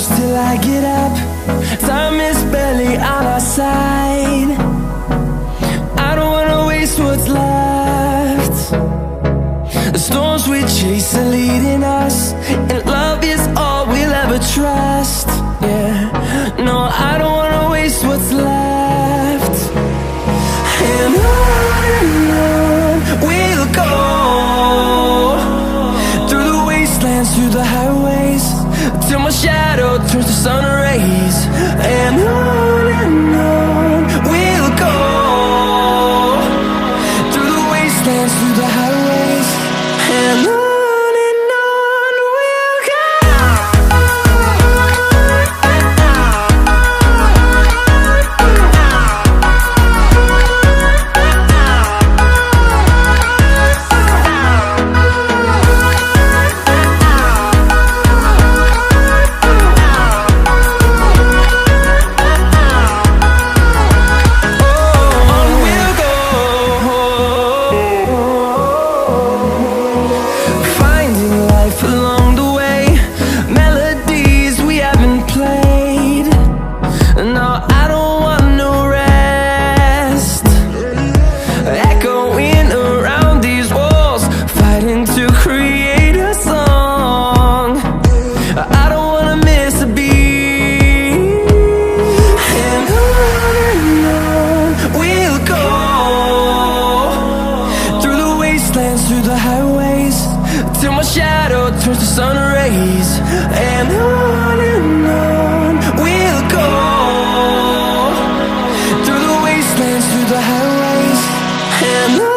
close till I get up. Time is barely on our side. I don't wanna waste what's left. The storms we chase are leading us, and love is all we'll ever trust. Yeah, no, I don't wanna waste what's left. And on we'll go, through the wastelands, through the highways, till my shadow turns to sun rays. And on we'll go, through the wastelands, through the highways, and on we'll go. Through the highways, till my shadow turns to sun rays. And on we'll go, through the wastelands, through the highways, and on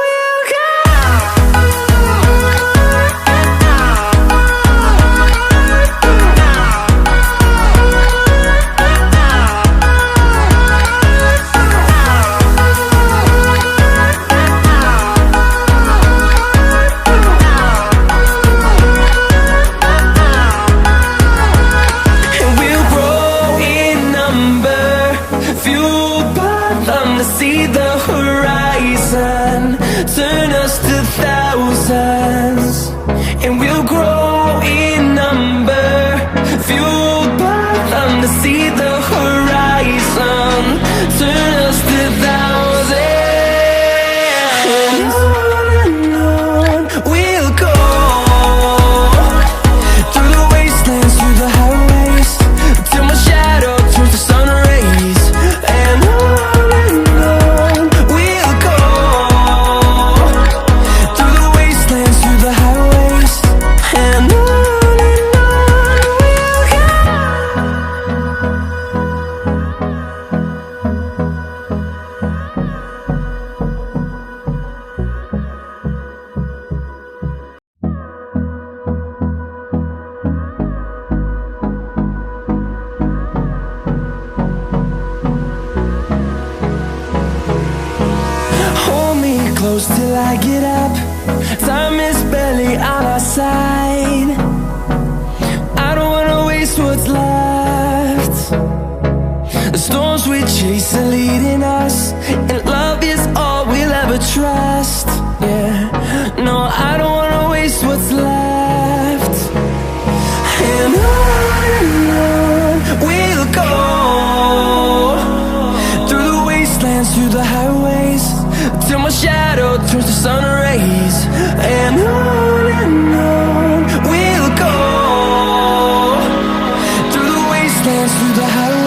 we'll go. See the horizon, turn us to thousands, and we'll grow in number, fueled by them. To see the horizon, turn us to thousands, and on we'll go, through the wastelands, through the highways, till my shadow turns to sun rays. And close till I get up. Time is barely on our side. I don't wanna waste what's left. The storms we chase are leading us, and love is all we'll ever trust. Yeah, no, I don't wanna waste what's left. And on we'll go, through the wastelands, through the highways, till my shadow turns to sun rays. And on we'll go, through the wastelands, through the highways.